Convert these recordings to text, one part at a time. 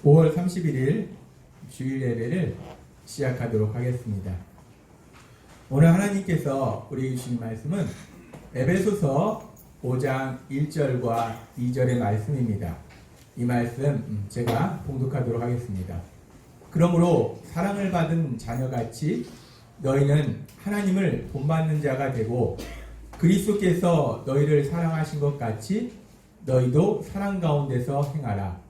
5월 31일 주일 예배를 시작하도록 하겠습니다. 오늘 하나님께서 우리에게 주신 말씀은 에베소서 5장 1절과 2절의 말씀입니다. 이 말씀 제가 봉독하도록 하겠습니다. 그러므로 사랑을 받은 자녀같이 너희는 하나님을 본받는 자가 되고 그리스도께서 너희를 사랑하신 것 같이 너희도 사랑 가운데서 행하라.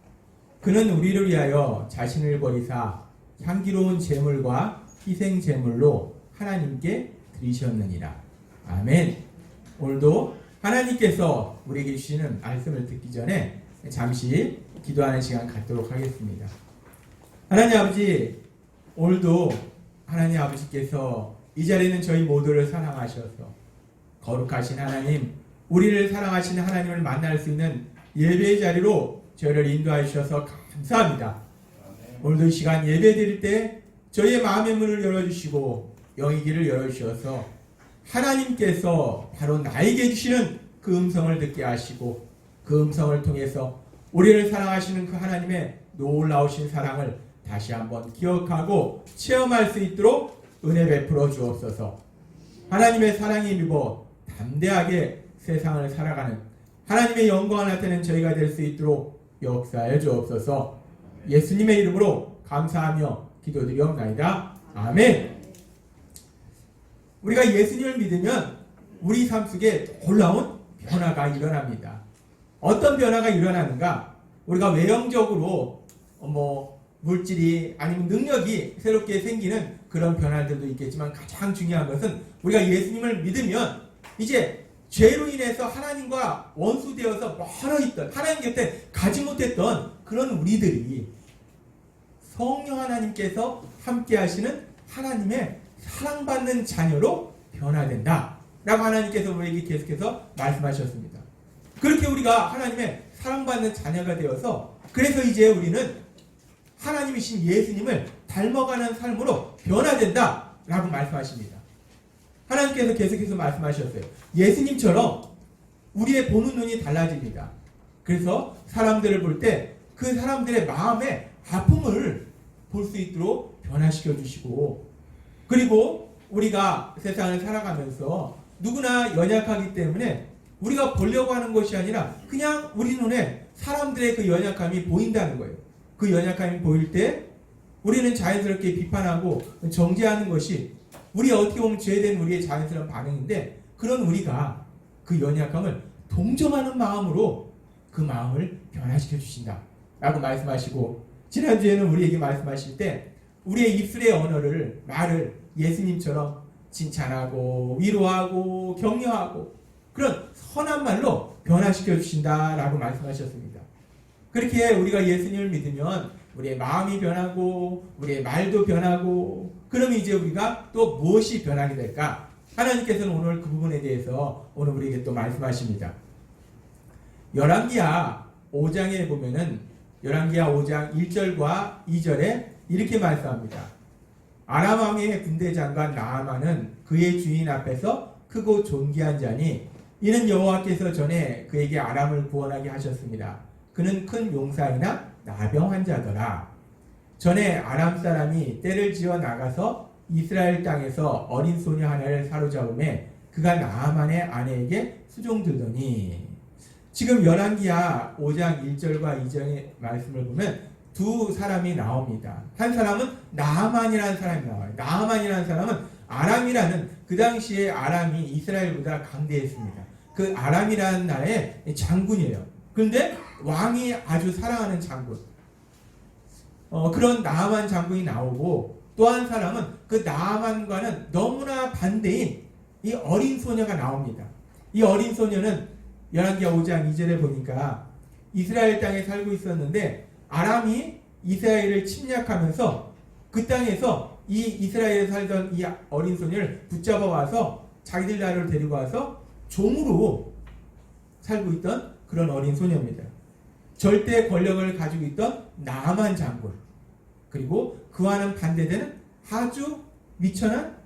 그는 우리를 위하여 자신을 버리사 향기로운 제물과 희생 제물로 하나님께 드리셨느니라. 아멘. 오늘도 하나님께서 우리에게 주시는 말씀을 듣기 전에 잠시 기도하는 시간 갖도록 하겠습니다. 하나님 아버지, 오늘도 하나님 아버지께서 이 자리에는 저희 모두를 사랑하셔서 거룩하신 하나님, 우리를 사랑하시는 하나님을 만날 수 있는 예배의 자리로 저희를 인도해 주셔서 감사합니다. 오늘도 이 시간 예배 드릴 때 저희의 마음의 문을 열어주시고 영의 길을 열어주셔서 하나님께서 바로 나에게 주시는 그 음성을 듣게 하시고 그 음성을 통해서 우리를 사랑하시는 그 하나님의 놀라우신 사랑을 다시 한번 기억하고 체험할 수 있도록 은혜 베풀어 주옵소서. 하나님의 사랑에 입어 담대하게 세상을 살아가는 하나님의 영광을 나타내는 저희가 될 수 있도록 역사해 주옵소서. 예수님의 이름으로 감사하며 기도드리옵나이다. 아멘. 우리가 예수님을 믿으면 우리 삶 속에 놀라운 변화가 일어납니다. 어떤 변화가 일어나는가? 우리가 외형적으로 물질이 아니면 능력이 새롭게 생기는 그런 변화들도 있겠지만 가장 중요한 것은 우리가 예수님을 믿으면 이제 죄로 인해서 하나님과 원수되어서 멀어 있던 하나님 곁에 가지 못했던 그런 우리들이 성령 하나님께서 함께 하시는 하나님의 사랑받는 자녀로 변화된다 라고 하나님께서 우리에게 계속해서 말씀하셨습니다. 그렇게 우리가 하나님의 사랑받는 자녀가 되어서 그래서 이제 우리는 하나님이신 예수님을 닮아가는 삶으로 변화된다 라고 말씀하십니다. 하나님께서 계속해서 말씀하셨어요. 예수님처럼 우리의 보는 눈이 달라집니다. 그래서 사람들을 볼 때 그 사람들의 마음의 아픔을 볼 수 있도록 변화시켜 주시고, 그리고 우리가 세상을 살아가면서 누구나 연약하기 때문에 우리가 보려고 하는 것이 아니라 그냥 우리 눈에 사람들의 그 연약함이 보인다는 거예요. 그 연약함이 보일 때 우리는 자연스럽게 비판하고 정죄하는 것이 우리 어떻게 보면 죄된 우리의 자연스러운 반응인데, 그런 우리가 그 연약함을 동정하는 마음으로 그 마음을 변화시켜 주신다 라고 말씀하시고, 지난주에는 우리에게 말씀하실 때 우리의 입술의 말을 예수님처럼 칭찬하고 위로하고 격려하고 그런 선한 말로 변화시켜 주신다 라고 말씀하셨습니다. 그렇게 우리가 예수님을 믿으면 우리의 마음이 변하고 우리의 말도 변하고, 그러면 이제 우리가 또 무엇이 변하게 될까? 하나님께서는 오늘 그 부분에 대해서 오늘 우리에게 또 말씀하십니다. 열왕기하 5장에 보면은 열왕기하 5장 1절과 2절에 이렇게 말씀합니다. 아람 왕의 군대 장관 나아만은 그의 주인 앞에서 크고 존귀한 자니 이는 여호와께서 전에 그에게 아람을 구원하게 하셨습니다. 그는 큰 용사이나 나병 환자더라. 전에 아람 사람이 떼를 지어 나가서 이스라엘 땅에서 어린 소녀 하나를 사로잡음에 그가 나아만의 아내에게 수종들더니, 지금 열왕기하 5장 1절과 2절의 말씀을 보면 두 사람이 나옵니다. 한 사람은 나아만이라는 사람이 나와요. 나아만이라는 사람은 아람이라는, 그 당시에 아람이 이스라엘보다 강대했습니다. 그 아람이라는 나라의 장군이에요. 그런데 왕이 아주 사랑하는 장군, 그런 나아만 장군이 나오고, 또 한 사람은 그 나아만과는 너무나 반대인 이 어린 소녀가 나옵니다. 이 어린 소녀는 열왕기하 5장 2절에 보니까 이스라엘 땅에 살고 있었는데 아람이 이스라엘을 침략하면서 그 땅에서 이 이스라엘에 살던 이 어린 소녀를 붙잡아 와서 자기들 나라로 데리고 와서 종으로 살고 있던 그런 어린 소녀입니다. 절대 권력을 가지고 있던 나아만 장군, 그리고 그와는 반대되는 아주 미천한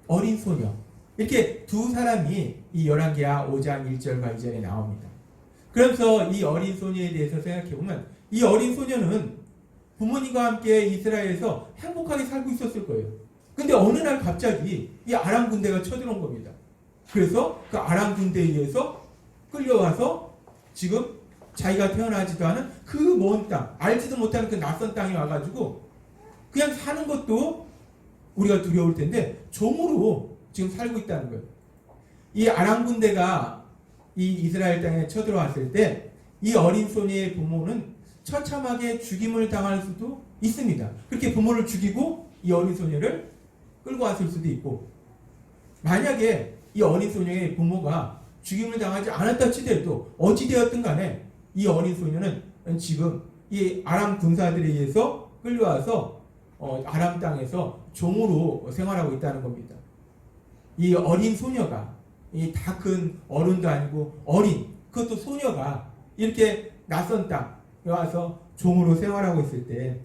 어린 소녀, 이렇게 두 사람이 이 열왕기하 5장 1절과 2절에 나옵니다. 그러면서 이 어린 소녀에 대해서 생각해보면 이 어린 소녀는 부모님과 함께 이스라엘에서 행복하게 살고 있었을 거예요. 근데 어느 날 갑자기 이 아람 군대가 쳐들어온 겁니다. 그래서 그 아람 군대에 의해서 끌려와서 지금 자기가 태어나지도 않은 그 먼 땅, 알지도 못하는 그 낯선 땅에 와가지고 그냥 사는 것도 우리가 두려울 텐데 종으로 지금 살고 있다는 거예요. 이 아람 군대가 이 이스라엘 땅에 쳐들어왔을 때 이 어린 소녀의 부모는 처참하게 죽임을 당할 수도 있습니다. 그렇게 부모를 죽이고 이 어린 소녀를 끌고 왔을 수도 있고, 만약에 이 어린 소녀의 부모가 죽임을 당하지 않았다 치더라도 어찌되었든 간에 이 어린 소녀는 지금 이 아람 군사들에 의해서 끌려와서 아람 땅에서 종으로 생활하고 있다는 겁니다. 이 어린 소녀가 이 다 큰 어른도 아니고 어린, 그것도 소녀가 이렇게 낯선 땅에 와서 종으로 생활하고 있을 때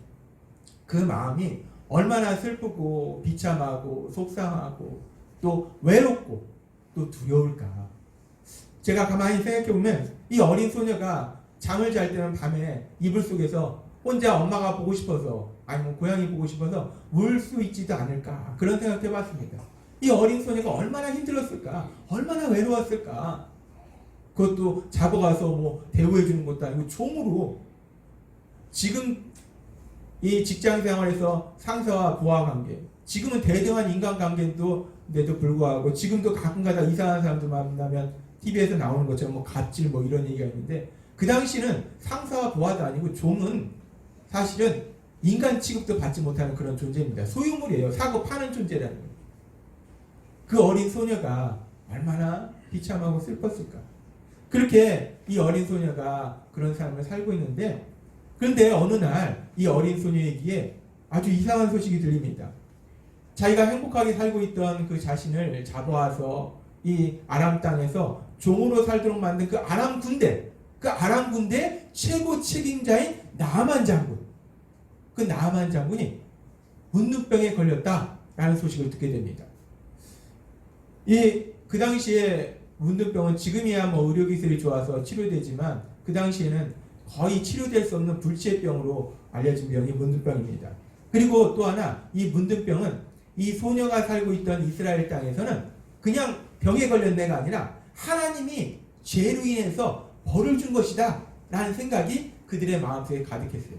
그 마음이 얼마나 슬프고 비참하고 속상하고 또 외롭고 또 두려울까. 제가 가만히 생각해보면 이 어린 소녀가 잠을 잘 때는 밤에 이불 속에서 혼자 엄마가 보고 싶어서 아니면 고양이 보고 싶어서 울 수 있지도 않을까, 그런 생각 해봤습니다. 이 어린 소녀가 얼마나 힘들었을까, 얼마나 외로웠을까. 그것도 잡아가서 뭐 대우해 주는 것도 아니고 종으로. 지금 이 직장 생활에서 상사와 부하 관계, 지금은 대등한 인간관계인데도 불구하고 지금도 가끔가다 이상한 사람들 만나면 TV에서 나오는 것처럼 뭐 갑질 뭐 이런 얘기가 있는데, 그 당시는 상사와 부하도 아니고 종은 사실은 인간 취급도 받지 못하는 그런 존재입니다. 소유물이에요. 사고 파는 존재라는 거예요. 그 어린 소녀가 얼마나 비참하고 슬펐을까. 그렇게 이 어린 소녀가 그런 삶을 살고 있는데, 그런데 어느 날 이 어린 소녀에게 아주 이상한 소식이 들립니다. 자기가 행복하게 살고 있던 그 자신을 잡아와서 이 아람 땅에서 종으로 살도록 만든 그 아람 군대 최고 책임자인 나아만 장군, 그 나아만 장군이 문둥병에 걸렸다라는 소식을 듣게 됩니다. 그 당시에 문둥병은 지금이야 뭐 의료기술이 좋아서 치료되지만 그 당시에는 거의 치료될 수 없는 불치병으로 알려진 병이 문둥병입니다. 그리고 또 하나, 이 문둥병은 이 소녀가 살고 있던 이스라엘 땅에서는 그냥 병에 걸린 데가 아니라 하나님이 죄로 인해서 벌을 준 것이다 라는 생각이 그들의 마음속에 가득했어요.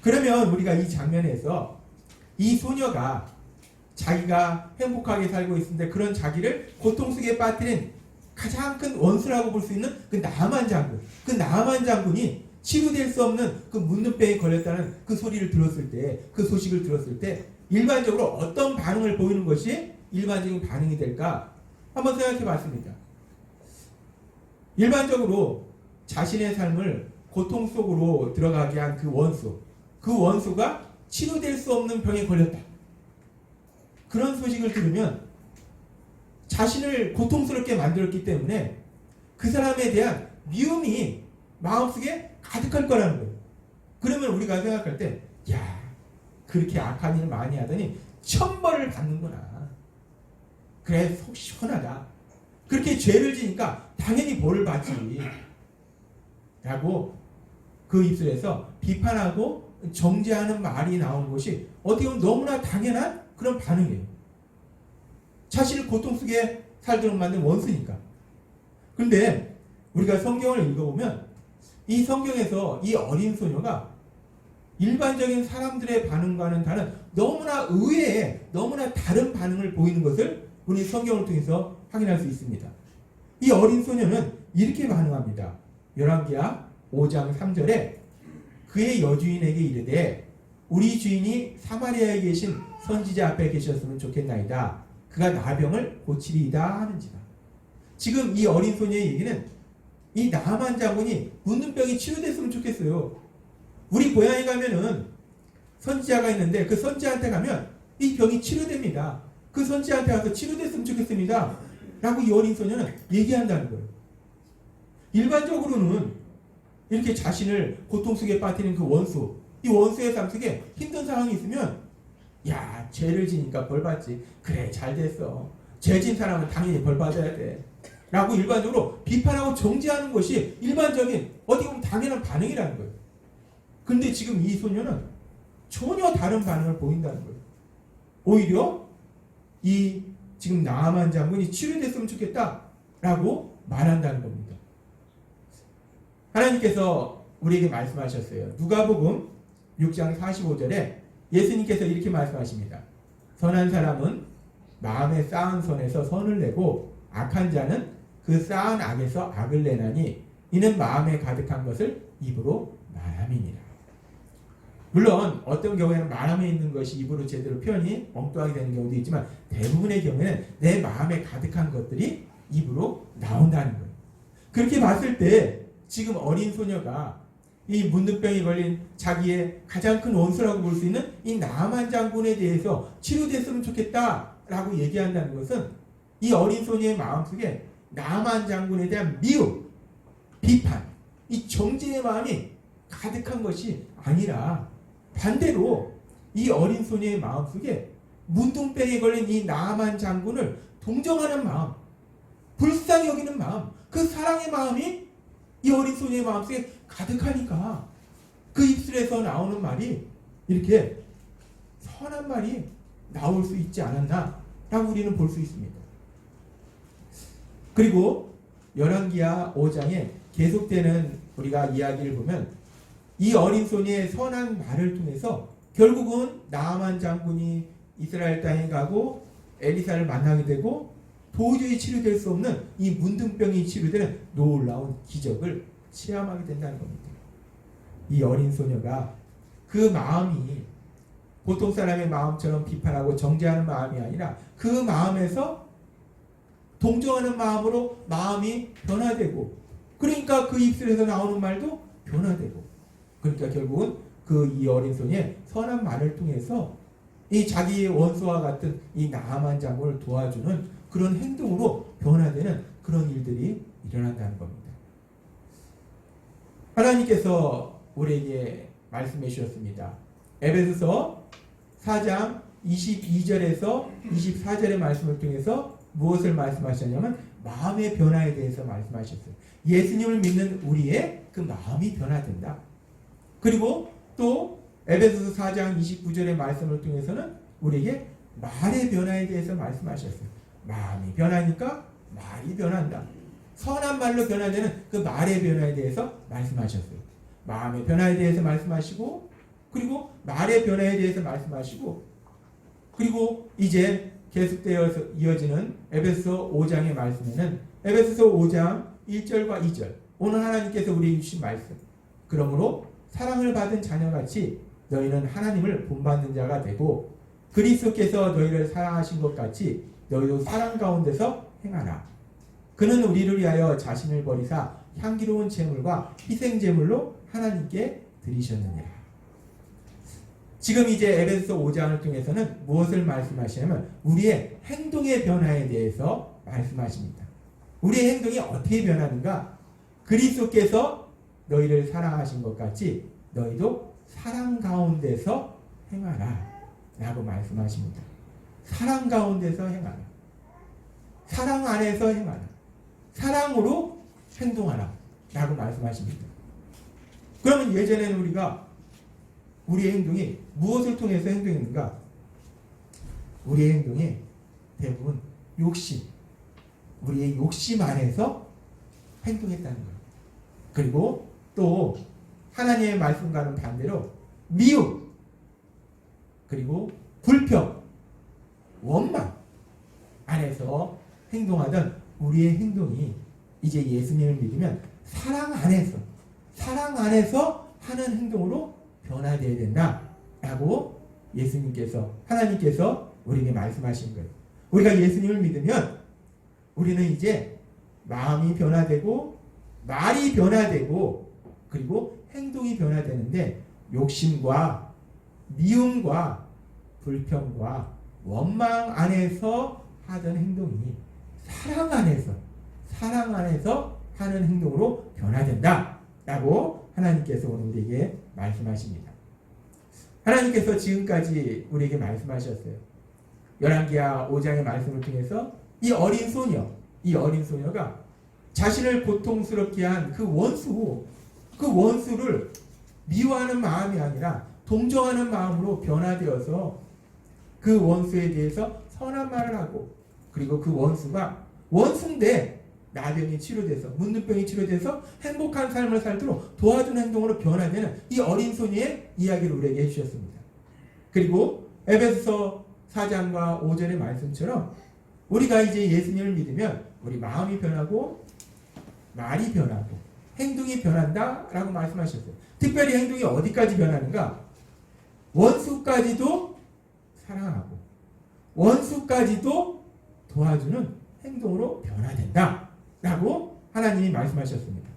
그러면 우리가 이 장면에서 이 소녀가 자기가 행복하게 살고 있는데 그런 자기를 고통 속에 빠뜨린 가장 큰 원수라고 볼 수 있는 그 나아만 장군, 그 나아만 장군이 치료될 수 없는 그 문둥병에 걸렸다는 그 소리를 들었을 때, 그 소식을 들었을 때 일반적으로 어떤 반응을 보이는 것이 일반적인 반응이 될까 한번 생각해 봤습니다. 일반적으로 자신의 삶을 고통 속으로 들어가게 한 그 원수가 치료될 수 없는 병에 걸렸다, 그런 소식을 들으면 자신을 고통스럽게 만들었기 때문에 그 사람에 대한 미움이 마음속에 가득할 거라는 거예요. 그러면 우리가 생각할 때, 야, 그렇게 악한 일 많이 하더니 천벌을 받는구나. 그래, 속 시원하다. 그렇게 죄를 지니까 당연히 벌을 받지. 라고 그 입술에서 비판하고 정죄하는 말이 나오는 것이 어떻게 보면 너무나 당연한 그런 반응이에요. 자신을 고통 속에 살도록 만든 원수니까. 그런데 우리가 성경을 읽어보면 이 성경에서 이 어린 소녀가 일반적인 사람들의 반응과는 다른 너무나 의외의 너무나 다른 반응을 보이는 것을 우리 성경을 통해서 확인할 수 있습니다. 이 어린 소녀는 이렇게 반응합니다. 열왕기하 5장 3절에 그의 여주인에게 이르되 우리 주인이 사마리아에 계신 선지자 앞에 계셨으면 좋겠나이다. 그가 나병을 고치리이다 하는지라. 지금 이 어린 소녀의 얘기는 이 나아만 장군이 문둥병이 치료됐으면 좋겠어요. 우리 고향에 가면은 선지자가 있는데 그 선지자한테 가면 이 병이 치료됩니다. 그 선지자한테 가서 치료됐으면 좋겠습니다. 라고 이 어린 소녀는 얘기한다는 거예요. 일반적으로는 이렇게 자신을 고통 속에 빠뜨리는 그 원수, 이 원수의 삶 속에 힘든 상황이 있으면 야, 죄를 지니까 벌 받지. 그래, 잘 됐어. 죄 진 사람은 당연히 벌 받아야 돼. 라고 일반적으로 비판하고 정죄하는 것이 일반적인 어떻게 보면 당연한 반응이라는 거예요. 근데 지금 이 소녀는 전혀 다른 반응을 보인다는 거예요. 오히려 이 지금 나아만 장군이 치료됐으면 좋겠다라고 말한다는 겁니다. 하나님께서 우리에게 말씀하셨어요. 누가복음 6장 45절에 예수님께서 이렇게 말씀하십니다. 선한 사람은 마음에 쌓은 선에서 선을 내고 악한 자는 그 쌓은 악에서 악을 내나니 이는 마음에 가득한 것을 입으로 말함이니라. 물론 어떤 경우에는 마음에 있는 것이 입으로 제대로 표현이 엉뚱하게 되는 경우도 있지만 대부분의 경우에는 내 마음에 가득한 것들이 입으로 나온다는 거예요. 그렇게 봤을 때 지금 어린 소녀가 이 문둥병이 걸린 자기의 가장 큰 원수라고 볼 수 있는 이 나아만 장군에 대해서 치료됐으면 좋겠다라고 얘기한다는 것은 이 어린 소녀의 마음속에 나아만 장군에 대한 미움, 비판, 이 정죄의 마음이 가득한 것이 아니라 반대로 이 어린 소녀의 마음속에 문둥병에 걸린 이 나아만 장군을 동정하는 마음, 불쌍히 여기는 마음, 그 사랑의 마음이 이 어린 소녀의 마음속에 가득하니까 그 입술에서 나오는 말이 이렇게 선한 말이 나올 수 있지 않았나 라고 우리는 볼 수 있습니다. 그리고 열왕기하 5장에 계속되는 우리가 이야기를 보면 이 어린 소녀의 선한 말을 통해서 결국은 나아만 장군이 이스라엘 땅에 가고 엘리사를 만나게 되고 도저히 치료될 수 없는 이 문둥병이 치료되는 놀라운 기적을 체험하게 된다는 겁니다. 이 어린 소녀가 그 마음이 보통 사람의 마음처럼 비판하고 정죄하는 마음이 아니라 그 마음에서 동정하는 마음으로 마음이 변화되고 그러니까 그 입술에서 나오는 말도 변화되고 그러니까 결국은 그 이 어린 소녀의 선한 말을 통해서 이 자기의 원수와 같은 이 나아만 장군을 도와주는 그런 행동으로 변화되는 그런 일들이 일어난다는 겁니다. 하나님께서 우리에게 말씀해 주셨습니다. 에베소서 4장 22절에서 24절의 말씀을 통해서 무엇을 말씀하셨냐면 마음의 변화에 대해서 말씀하셨어요. 예수님을 믿는 우리의 그 마음이 변화된다. 그리고 또 에베소서 4장 29절의 말씀을 통해서는 우리에게 말의 변화에 대해서 말씀하셨어요. 마음이 변하니까 말이 변한다. 선한 말로 변화되는 그 말의 변화에 대해서 말씀하셨어요. 마음의 변화에 대해서 말씀하시고 그리고 말의 변화에 대해서 말씀하시고 그리고 이제 계속되어서 이어지는 에베소 5장의 말씀에는 에베소서 5장 1절과 2절 오늘 하나님께서 우리에게 주신 말씀 그러므로 사랑을 받은 자녀같이 너희는 하나님을 본받는 자가 되고 그리스도께서 너희를 사랑하신 것 같이 너희도 사랑 가운데서 행하라. 그는 우리를 위하여 자신을 버리사 향기로운 제물과 희생 제물로 하나님께 드리셨느니라. 지금 이제 에베소 5장을 통해서는 무엇을 말씀하시냐면 우리의 행동의 변화에 대해서 말씀하십니다. 우리의 행동이 어떻게 변하는가? 그리스도께서 너희를 사랑하신 것 같이 너희도 사랑 가운데서 행하라 라고 말씀하십니다. 사랑 가운데서 행하라. 사랑 안에서 행하라. 사랑으로 행동하라 라고 말씀하십니다. 그러면 예전에는 우리가 우리의 행동이 무엇을 통해서 행동했는가? 우리의 행동이 대부분 욕심, 우리의 욕심 안에서 행동했다는 거예요. 그리고 또 하나님의 말씀과는 반대로 미움, 그리고 불평, 원망 안에서 행동하던 우리의 행동이 이제 예수님을 믿으면 사랑 안에서 하는 행동으로 변화되어야 된다라고 예수님께서 하나님께서 우리에게 말씀하신 거예요. 우리가 예수님을 믿으면 우리는 이제 마음이 변화되고 말이 변화되고 그리고 행동이 변화되는데 욕심과 미움과 불평과 원망 안에서 하던 행동이 사랑 안에서 하는 행동으로 변화된다라고 하나님께서 오늘 우리에게 말씀하십니다. 하나님께서 지금까지 우리에게 말씀하셨어요. 열왕기하 5장의 말씀을 통해서 이 어린 소녀가 자신을 고통스럽게 한 그 원수를 미워하는 마음이 아니라 동정하는 마음으로 변화되어서 그 원수에 대해서 선한 말을 하고, 그리고 그 원수가 원수인데 나병이 치료돼서, 문둥병이 치료돼서 행복한 삶을 살도록 도와주는 행동으로 변화되는 이 어린 소녀의 이야기를 우리에게 해주셨습니다. 그리고 에베소서 4장과 5절의 말씀처럼 우리가 이제 예수님을 믿으면 우리 마음이 변하고 말이 변하고 행동이 변한다라고 말씀하셨어요. 특별히 행동이 어디까지 변하는가? 원수까지도 사랑하고 원수까지도 도와주는 행동으로 변화된다 라고 하나님이 말씀하셨습니다.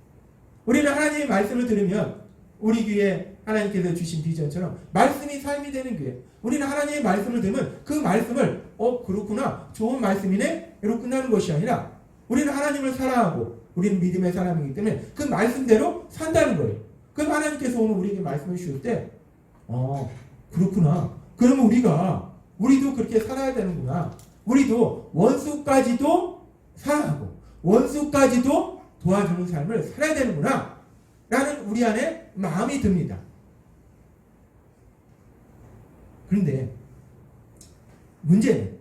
우리는 하나님의 말씀을 들으면 우리 귀에 하나님께서 주신 비전처럼 말씀이 삶이 되는 교회. 우리는 하나님의 말씀을 들으면 그 말씀을 그렇구나, 좋은 말씀이네 이러고 끝나는 것이 아니라 우리는 하나님을 사랑하고 우리는 믿음의 사람이기 때문에 그 말씀대로 산다는 거예요. 그럼 하나님께서 오늘 우리에게 말씀을 주실 때 그렇구나, 그러면 우리도 그렇게 살아야 되는구나, 우리도 원수까지도 사랑하고 원수까지도 도와주는 삶을 살아야 되는구나 라는 우리 안에 마음이 듭니다. 그런데 문제는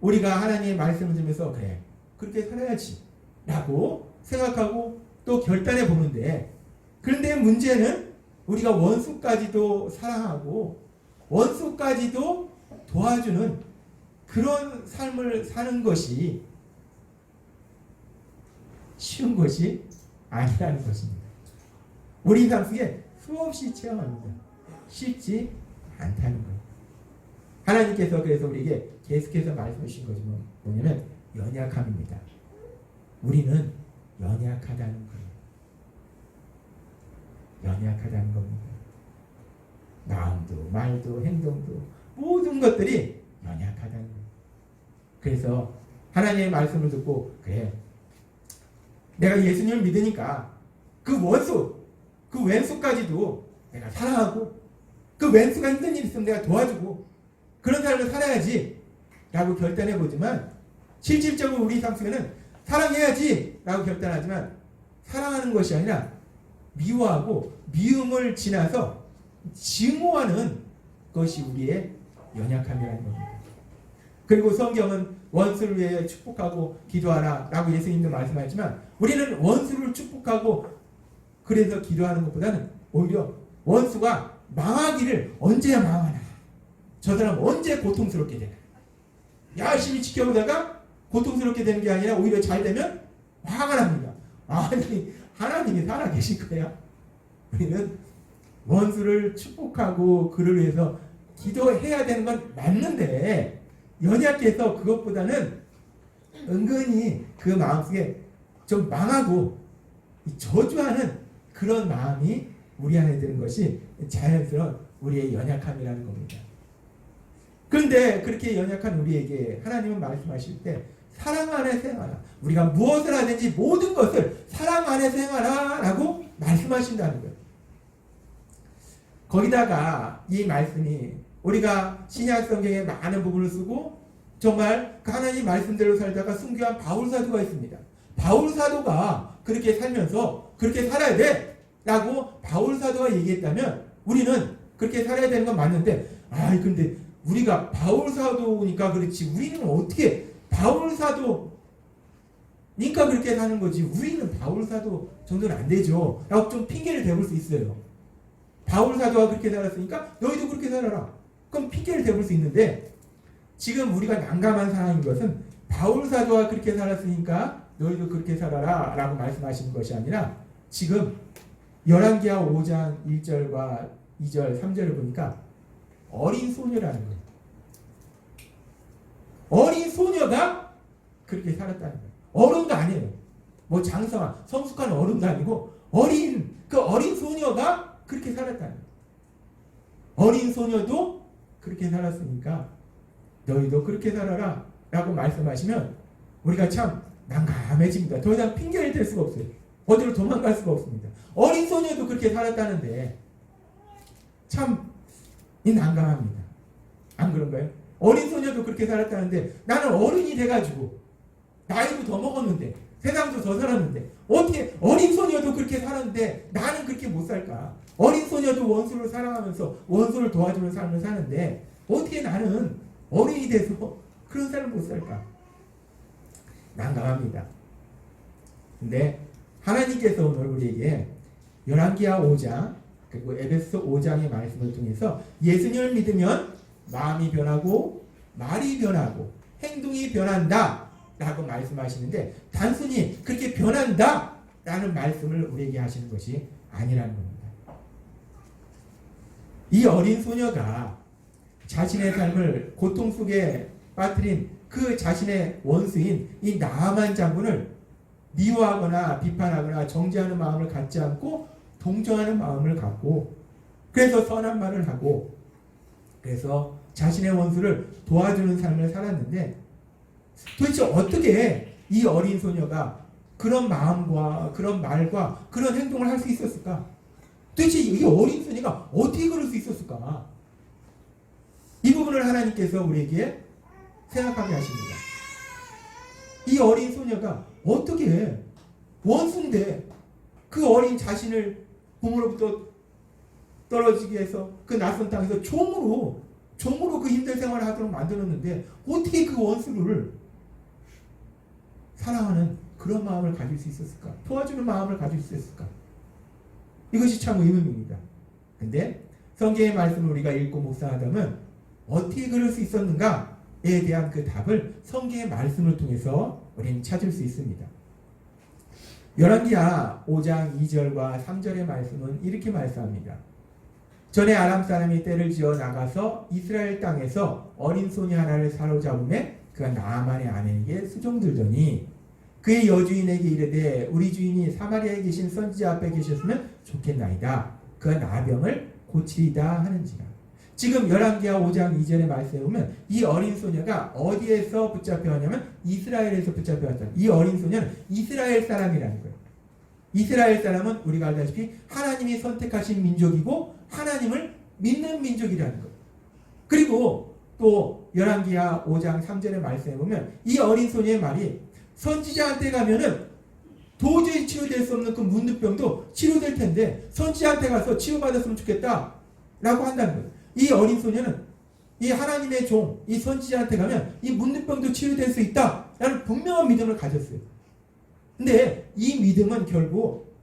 우리가 하나님의 말씀을 들으면서 그래, 그렇게 살아야지 라고 생각하고 또 결단해 보는데, 그런데 문제는 우리가 원수까지도 사랑하고 원수까지도 도와주는 그런 삶을 사는 것이 쉬운 것이 아니라는 것입니다. 우리 삶 속에 수없이 체험합니다. 쉽지 않다는 거예요. 하나님께서 그래서 우리에게 계속해서 말씀해 주신 것이 뭐냐면 연약함입니다. 우리는 연약하다는 거예요. 연약하다는 겁니다. 마음도 말도 행동도 모든 것들이 연약하다는 거예요. 그래서 하나님의 말씀을 듣고 그래, 내가 예수님을 믿으니까 그 원수, 그 왼수까지도 내가 사랑하고 그 왼수가 힘든 일 있으면 내가 도와주고 그런 삶을 살아야지 라고 결단해보지만, 실질적으로 우리 삶 속에는 사랑해야지 라고 결단하지만 사랑하는 것이 아니라 미워하고 미움을 지나서 증오하는 것이 우리의 연약함이라는 겁니다. 그리고 성경은 원수를 위해 축복하고 기도하라 라고 예수님도 말씀하셨지만, 우리는 원수를 축복하고 그래서 기도하는 것보다는 오히려 원수가 망하기를 언제야 망하나, 저 사람 언제 고통스럽게 되나, 열심히 지켜보다가 고통스럽게 되는 게 아니라 오히려 잘 되면 화가 납니다. 아니, 하나님이 살아계실 거야. 우리는 원수를 축복하고 그를 위해서 기도해야 되는 건 맞는데, 연약해서 그것보다는 은근히 그 마음속에 좀 망하고 저주하는 그런 마음이 우리 안에 드는 것이 자연스러운 우리의 연약함이라는 겁니다. 그런데 그렇게 연약한 우리에게 하나님은 말씀하실 때 사랑 안에서 행하라, 우리가 무엇을 하든지 모든 것을 사랑 안에서 행하라 라고 말씀하신다는 거예요. 거기다가 이 말씀이 우리가 신약 성경의 많은 부분을 쓰고 정말 하나님 말씀대로 살다가 순교한 바울 사도가 있습니다. 바울 사도가 그렇게 살면서 그렇게 살아야 돼 라고 바울 사도가 얘기했다면 우리는 그렇게 살아야 되는 건 맞는데, 근데 우리가 바울 사도니까 그렇지, 우리는 어떻게 바울 사도니까 그렇게 사는 거지, 우리는 바울 사도 정도는 안 되죠 라고 좀 핑계를 대볼 수 있어요. 바울 사도가 그렇게 살았으니까 너희도 그렇게 살아라, 그럼 핑계를 대볼 수 있는데, 지금 우리가 난감한 상황인 것은 바울 사도가 그렇게 살았으니까 너희도 그렇게 살아라 라고 말씀하시는 것이 아니라, 지금 열왕기하 5장 1절과 2절 3절을 보니까 어린 소녀라는 거예요. 어린 소녀가 그렇게 살았다는 거예요. 어른도 아니에요. 뭐 장성한 성숙한 어른도 아니고 그 어린 소녀가 그렇게 살았다는 거예요. 어린 소녀도 그렇게 살았으니까 너희도 그렇게 살아라 라고 말씀하시면 우리가 참 난감해집니다. 더 이상 핑계를 댈 수가 없어요. 어디로 도망갈 수가 없습니다. 어린 소녀도 그렇게 살았다는데 참 난감합니다. 안 그런가요? 어린 소녀도 그렇게 살았다는데 나는 어른이 돼가지고 나이도 더 먹었는데 세상도 더 살았는데 어떻게 어린 소녀도 그렇게 살았는데 나는 그렇게 못 살까? 어린 소녀도 원수를 사랑하면서 원수를 도와주는 삶을 사는데 어떻게 나는 어린이 돼서 그런 삶을 못 살까? 난감합니다. 근데 하나님께서 오늘 우리에게 열왕기하 5장 그리고 에베소 5장의 말씀을 통해서 예수님을 믿으면 마음이 변하고 말이 변하고 행동이 변한다 라고 말씀하시는데 단순히 그렇게 변한다 라는 말씀을 우리에게 하시는 것이 아니라는 겁니다. 이 어린 소녀가 자신의 삶을 고통 속에 빠뜨린 그 자신의 원수인 이 나아만 장군을 미워하거나 비판하거나 정죄하는 마음을 갖지 않고 동정하는 마음을 갖고 그래서 선한 말을 하고 그래서 자신의 원수를 도와주는 삶을 살았는데 도대체 어떻게 이 어린 소녀가 그런 마음과 그런 말과 그런 행동을 할 수 있었을까? 도대체 이 어린 소녀가 어떻게 그럴 수 있었을까? 이 부분을 하나님께서 우리에게 생각하게 하십니다. 이 어린 소녀가 어떻게 원수인데 그 어린 자신을 부모로부터 떨어지게 해서 그 낯선 땅에서 종으로 그 힘든 생활을 하도록 만들었는데 어떻게 그 원수를 사랑하는 그런 마음을 가질 수 있었을까? 도와주는 마음을 가질 수 있었을까? 이것이 참 의문입니다. 근데 성경의 말씀을 우리가 읽고 묵상하다면 어떻게 그럴 수 있었는가에 대한 그 답을 성경의 말씀을 통해서 우리는 찾을 수 있습니다. 열왕기하 5장 2절과 3절의 말씀은 이렇게 말씀합니다. 전에 아람 사람이 떼를 지어 나가서 이스라엘 땅에서 어린 소녀 하나를 사로잡음에 그가 나아만의 아내에게 수종들더니 그의 여주인에게 이르되 우리 주인이 사마리아에 계신 선지자 앞에 계셨으면 좋겠나이다. 그가 나병을 고치리다 하는지라. 지금 열왕기하 5장 2절의 말씀에 보면 이 어린 소녀가 어디에서 붙잡혀왔냐면 이스라엘에서 붙잡혀왔다. 이 어린 소녀는 이스라엘 사람이라는 거예요. 이스라엘 사람은 우리가 알다시피 하나님이 선택하신 민족이고 하나님을 믿는 민족이라는 거예요. 그리고 또 열왕기하 5장 3절의 말씀에 보면 이 어린 소녀의 말이 선지자한테 가면은 도저히 치료될 수 없는 그 문득병도 치료될 텐데 선지자한테 가서 치료받았으면 좋겠다 라고 한다는 거예요. 이 어린 소녀는 이 하나님의 종, 이 선지자한테 가면 이 문득병도 치료될 수 있다 라는 분명한 믿음을 가졌어요. 근데 이 믿음은 결국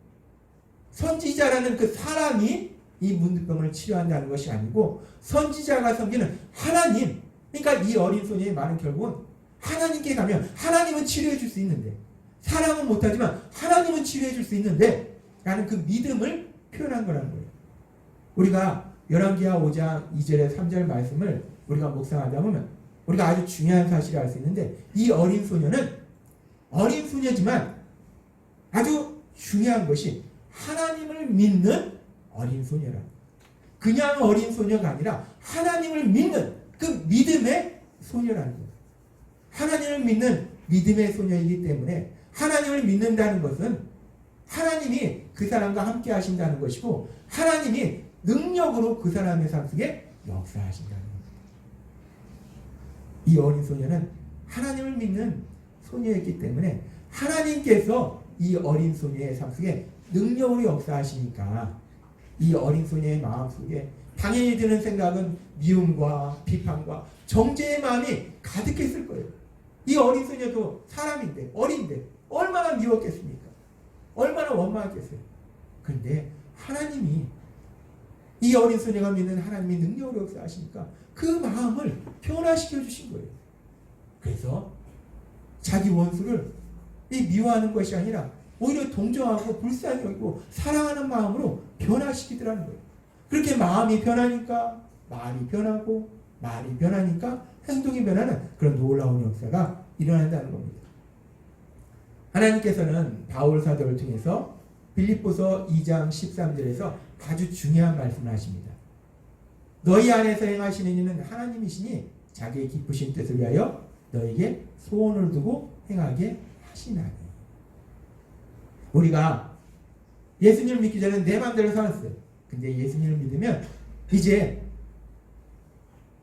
선지자라는 그 사람이 이 문득병을 치료한다는 것이 아니고 선지자가 섬기는 하나님, 그러니까 이 어린 소녀의 말은 결국은 하나님께 가면 하나님은 치료해 줄 수 있는데 사람은 못하지만 하나님은 치료해 줄 수 있는데 라는 그 믿음을 표현한 거라는 거예요. 우리가 열왕기하 5장 2절에 3절 말씀을 우리가 묵상하다 보면 우리가 아주 중요한 사실을 알 수 있는데 이 어린 소녀는 어린 소녀지만 아주 중요한 것이 하나님을 믿는 어린 소녀라. 그냥 어린 소녀가 아니라 하나님을 믿는 그 믿음의 소녀라는 거예요. 하나님을 믿는 믿음의 소녀이기 때문에 하나님을 믿는다는 것은 하나님이 그 사람과 함께 하신다는 것이고 하나님이 능력으로 그 사람의 삶 속에 역사하신다는 겁니다. 이 어린 소녀는 하나님을 믿는 소녀였기 때문에 하나님께서 이 어린 소녀의 삶 속에 능력으로 역사하시니까 이 어린 소녀의 마음 속에 당연히 드는 생각은 미움과 비판과 정죄의 마음이 가득했을 거예요. 이 어린 소녀도 사람인데 어린데 얼마나 미웠겠습니까? 얼마나 원망했겠어요. 그런데 하나님이 이 어린 소녀가 믿는 하나님이 능력으로 역사하시니까 그 마음을 변화시켜 주신 거예요. 그래서 자기 원수를 미워하는 것이 아니라 오히려 동정하고 불쌍히 여기고 사랑하는 마음으로 변화시키더라는 거예요. 그렇게 마음이 변하니까 말이 변하고 말이 변하니까 행동이 변하는 그런 놀라운 역사가 일어난다는 겁니다. 하나님께서는 바울 사도를 통해서 빌립보서 2장 13절에서 아주 중요한 말씀을 하십니다. 너희 안에서 행하시는 이는 하나님이시니 자기의 기쁘신 뜻을 위하여 너에게 소원을 두고 행하게 하시나니. 우리가 예수님을 믿기 전에 내 마음대로 살았어요. 근데 예수님을 믿으면 이제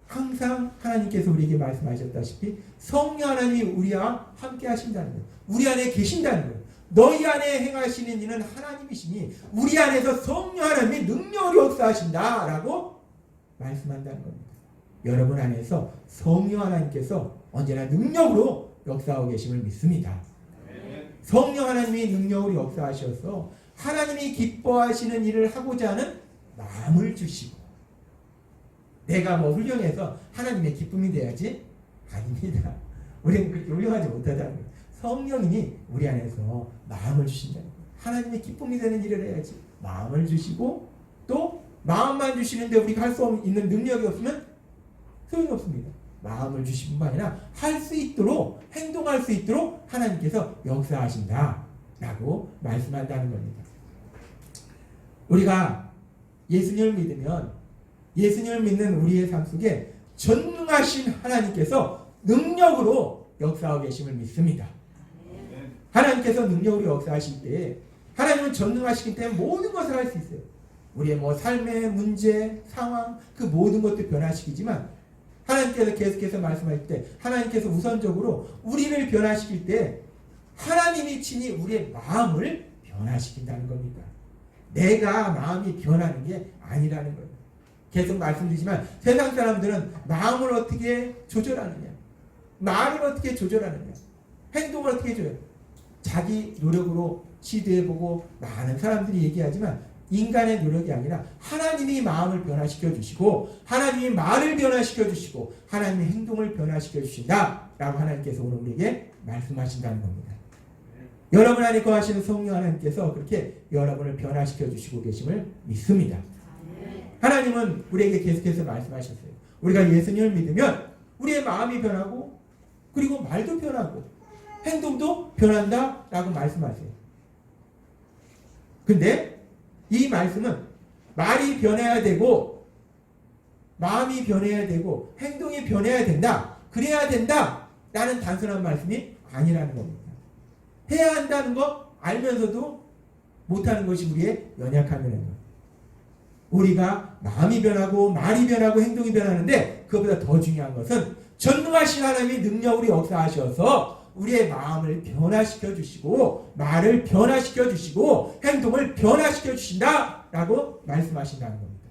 항상 하나님께서 우리에게 말씀하셨다시피 성령 하나님이 우리와 함께 하신다는 거예요. 우리 안에 계신다는 거예요. 너희 안에 행하시는 이는 하나님이시니 우리 안에서 성령 하나님이 능력으로 역사하신다라고 말씀한다는 겁니다. 여러분 안에서 성령 하나님께서 언제나 능력으로 역사하고 계심을 믿습니다. 성령 하나님이 능력으로 역사하셔서 하나님이 기뻐하시는 일을 하고자 하는 마음을 주시고, 내가 뭐 훌륭해서 하나님의 기쁨이 돼야지? 아닙니다. 우리는 그렇게 훌륭하지 못하다는 거예요. 성령님이 우리 안에서 마음을 주신다는 거예요. 하나님의 기쁨이 되는 일을 해야지. 마음을 주시고, 또 마음만 주시는데 우리가 할 수 있는 능력이 없으면 소용이 없습니다. 마음을 주신 뿐만 아니라 할 수 있도록, 행동할 수 있도록 하나님께서 역사하신다 라고 말씀한다는 겁니다. 우리가 예수님을 믿으면 예수님을 믿는 우리의 삶 속에 전능하신 하나님께서 능력으로 역사하고 계심을 믿습니다. 하나님께서 능력으로 역사하실 때 하나님은 전능하시기 때문에 모든 것을 할 수 있어요. 우리의 뭐 삶의 문제, 상황, 그 모든 것도 변화시키지만 하나님께서 계속해서 말씀할 때 하나님께서 우선적으로 우리를 변화시킬 때 하나님이 친히 우리의 마음을 변화시킨다는 겁니다. 내가 마음이 변하는 게 아니라는 거예요. 계속 말씀드리지만 세상 사람들은 마음을 어떻게 조절하느냐, 말을 어떻게 조절하느냐, 행동을 어떻게 해줘요. 자기 노력으로 시도해보고 많은 사람들이 얘기하지만 인간의 노력이 아니라 하나님이 마음을 변화시켜 주시고 하나님이 말을 변화시켜 주시고 하나님의 행동을 변화시켜 주신다 라고 하나님께서 오늘 우리에게 말씀하신다는 겁니다. 여러분 안에 거하시는 성령 하나님께서 그렇게 여러분을 변화시켜 주시고 계심을 믿습니다. 하나님은 우리에게 계속해서 말씀하셨어요. 우리가 예수님을 믿으면 우리의 마음이 변하고 그리고 말도 변하고 행동도 변한다 라고 말씀하세요. 근데 이 말씀은 말이 변해야 되고 마음이 변해야 되고 행동이 변해야 된다, 그래야 된다 라는 단순한 말씀이 아니라는 겁니다. 해야 한다는 거 알면서도 못하는 것이 우리의 연약함이라는 거예요. 우리가 마음이 변하고 말이 변하고 행동이 변하는데 그것보다 더 중요한 것은 전능하신 하나님이 능력으로 역사하셔서 우리의 마음을 변화시켜 주시고 말을 변화시켜 주시고 행동을 변화시켜 주신다라고 말씀하신다는 겁니다.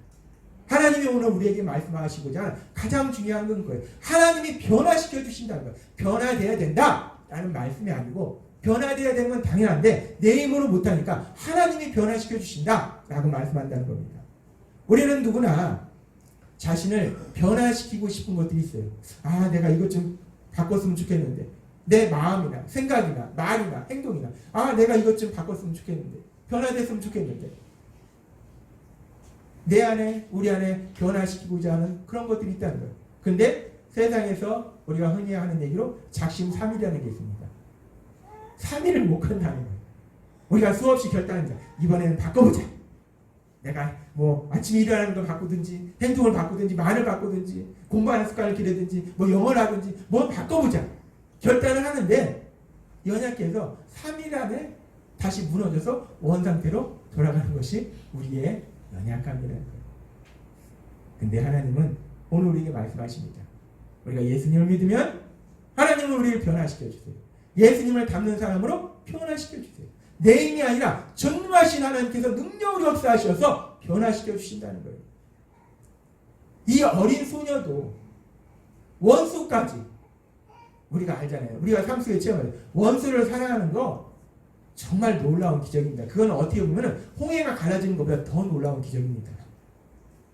하나님이 오늘 우리에게 말씀하시고자 하는 가장 중요한 건 그거예요. 하나님이 변화시켜 주신다는 거예요. 변화되어야 된다라는 말씀이 아니고 변화되어야 되는 건 당연한데 내 힘으로 못하니까 하나님이 변화시켜 주신다라고 말씀한다는 겁니다. 우리는 누구나 자신을 변화시키고 싶은 것들이 있어요. 아, 내가 이것 좀 바꿨으면 좋겠는데, 내 마음이나 생각이나 말이나 행동이나, 아, 내가 이것 좀 바꿨으면 좋겠는데, 변화됐으면 좋겠는데, 내 안에, 우리 안에 변화시키고자 하는 그런 것들이 있다는 거예요. 근데 세상에서 우리가 흔히 하는 얘기로 작심삼일이라는 게 있습니다. 3일을 못 건다는 거예요. 우리가 수없이 결단합니다. 이번에는 바꿔보자. 내가 뭐 아침에 일어나는 걸 바꾸든지 행동을 바꾸든지 말을 바꾸든지 공부하는 습관을 기르든지 뭐 영어를 하든지 뭐 바꿔보자. 결단을 하는데 연약해서 3일 안에 다시 무너져서 원상태로 돌아가는 것이 우리의 연약함이라는 거예요. 근데 하나님은 오늘 우리에게 말씀하십니다. 우리가 예수님을 믿으면 하나님은 우리를 변화시켜 주세요. 예수님을 닮는 사람으로 변화시켜 주세요. 내 힘이 아니라 전능하신 하나님께서 능력으로 역사하셔서 변화시켜 주신다는 거예요. 이 어린 소녀도 원수까지 우리가 알잖아요. 우리가 삶 속에 체험해요. 원수를 사랑하는 거 정말 놀라운 기적입니다. 그건 어떻게 보면 홍해가 갈라지는 것보다 더 놀라운 기적입니다.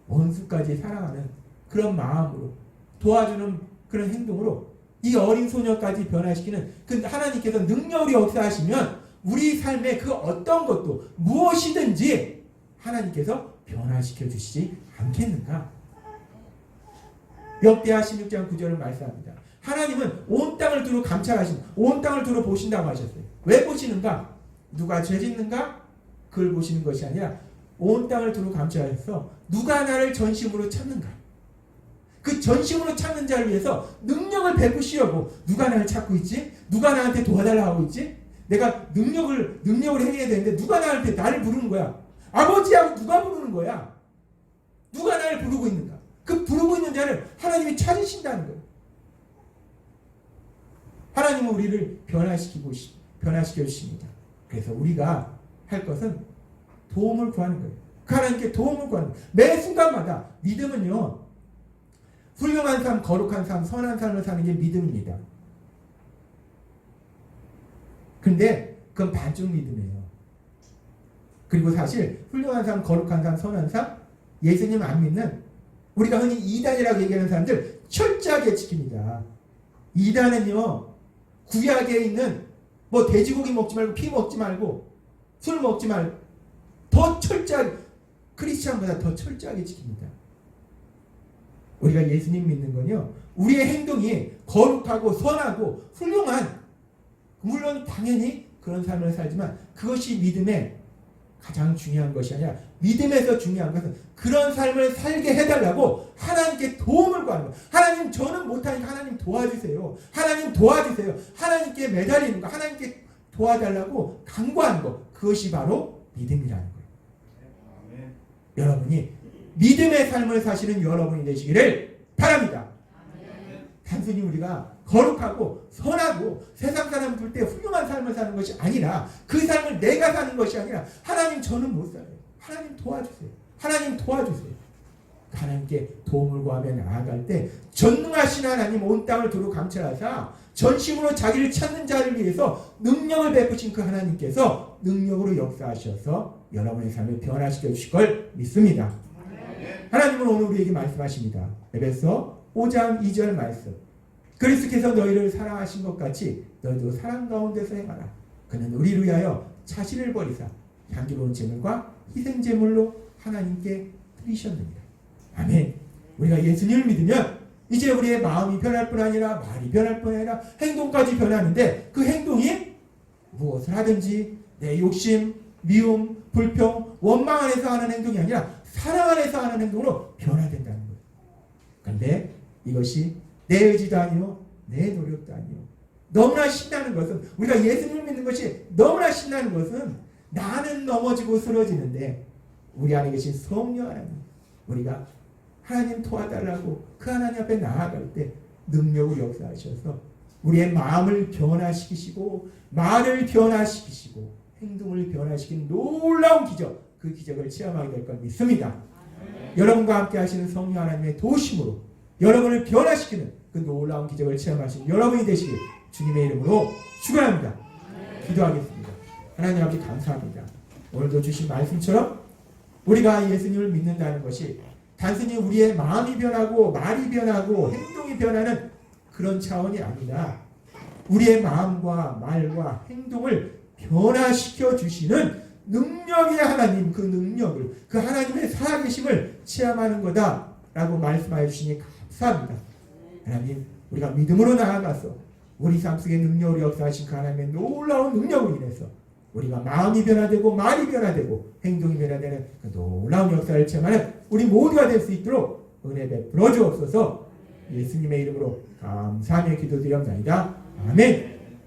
원수까지 사랑하는 그런 마음으로 도와주는 그런 행동으로 이 어린 소녀까지 변화시키는 그 하나님께서 능력으로 역사하시면 우리 삶의 그 어떤 것도 무엇이든지 하나님께서 변화시켜 주시지 않겠는가? 역대하 16장 9절을 말씀합니다. 하나님은 온 땅을 두루 감찰하신, 온 땅을 두루 보신다고 하셨어요. 왜 보시는가? 누가 죄 짓는가? 그걸 보시는 것이 아니라 온 땅을 두루 감찰하셔서 누가 나를 전심으로 찾는가? 그 전심으로 찾는 자를 위해서 능력을 베푸시려고 누가 나를 찾고 있지? 누가 나한테 도와달라고 하고 있지? 내가 능력을 행해야 되는데 누가 나를 부르는 거야? 아버지하고 누가 부르는 거야? 누가 나를 부르고 있는가? 그 부르고 있는 자를 하나님이 찾으신다는 거예요. 하나님은 우리를 변화시켜 주십니다. 그래서 우리가 할 것은 도움을 구하는 거예요. 그 하나님께 도움을 구하는 거예요. 매 순간마다 믿음은요, 훌륭한 삶, 거룩한 삶, 선한 삶을 사는 게 믿음입니다. 근데 그건 반쪽 믿음이에요. 그리고 사실 훌륭한 삶, 거룩한 삶, 선한 삶, 예수님 안 믿는 우리가 흔히 이단이라고 얘기하는 사람들 철저하게 지킵니다. 이단은요, 구약에 있는 뭐 돼지고기 먹지 말고 피 먹지 말고 술 먹지 말고 더 철저하게, 크리스찬보다 더 철저하게 지킵니다. 우리가 예수님 믿는 건요, 우리의 행동이 거룩하고 선하고 훌륭한, 물론 당연히 그런 삶을 살지만 그것이 믿음의 가장 중요한 것이 아니라 믿음에서 중요한 것은 그런 삶을 살게 해달라고 하나님께 도움을 구하는 거예요. 하나님, 저는 못하니까 하나님 도와주세요. 하나님 도와주세요. 하나님께 매달리는 거, 하나님께 도와달라고 간구하는 거, 그것이 바로 믿음이라는 거예요. 아멘. 여러분이 믿음의 삶을 사시는 여러분이 되시기를 바랍니다. 아멘. 단순히 우리가 거룩하고 선하고 세상 사람 볼 때 훌륭한 삶을 사는 것이 아니라, 그 삶을 내가 사는 것이 아니라, 하나님, 저는 못 살아요. 하나님 도와주세요. 하나님 도와주세요. 하나님께 도움을 구하며 나아갈 때 전능하신 하나님, 온 땅을 두루 감찰하사 전심으로 자기를 찾는 자를 위해서 능력을 베푸신 그 하나님께서 능력으로 역사하셔서 여러분의 삶을 변화시켜 주실 걸 믿습니다. 하나님은 오늘 우리에게 말씀하십니다. 에베소 5장 2절 말씀. 그리스도께서 너희를 사랑하신 것 같이 너희도 사랑 가운데서 행하라. 그는 우리를 위하여 자신을 버리사 향기로운 제물과 희생 제물로 하나님께 드리셨느니라. 아멘. 우리가 예수님을 믿으면 이제 우리의 마음이 변할 뿐 아니라 말이 변할 뿐 아니라 행동까지 변하는데, 그 행동이 무엇을 하든지 내 욕심, 미움, 불평, 원망 안에서 하는 행동이 아니라 사랑 안에서 하는 행동으로 변화된다는 거예요. 그런데 이것이 내 의지도 아니요, 내 노력도 아니요. 너무나 신나는 것은, 우리가 예수님을 믿는 것이 너무나 신나는 것은, 나는 넘어지고 쓰러지는데 우리 안에 계신 성령 하나님, 우리가 하나님 도와달라고 그 하나님 앞에 나아갈 때 능력을 역사하셔서 우리의 마음을 변화시키시고 말을 변화시키시고 행동을 변화시키는 놀라운 기적, 그 기적을 체험하게 될 걸 믿습니다. 여러분과 함께 하시는 성령 하나님의 도우심으로 여러분을 변화시키는 그 놀라운 기적을 체험하시는 여러분이 되시길 주님의 이름으로 축원합니다. 기도하겠습니다. 하나님 아버지, 감사합니다. 오늘도 주신 말씀처럼 우리가 예수님을 믿는다는 것이 단순히 우리의 마음이 변하고 말이 변하고 행동이 변하는 그런 차원이 아니라, 우리의 마음과 말과 행동을 변화시켜 주시는 능력의 하나님, 그 능력을, 그 하나님의 살아계심을 체험하는 거다라고 말씀하여 주시니 감사합니다. 하나님, 우리가 믿음으로 나아가서 우리 삶 속에 능력으로 역사하신 그 하나님의 놀라운 능력으로 인해서 우리가 마음이 변화되고 말이 변화되고 행동이 변화되는 그 놀라운 역사를 체험하는 우리 모두가 될 수 있도록 은혜 베풀어 주옵소서. 예수님의 이름으로 감사하며 기도드립니다. 아멘.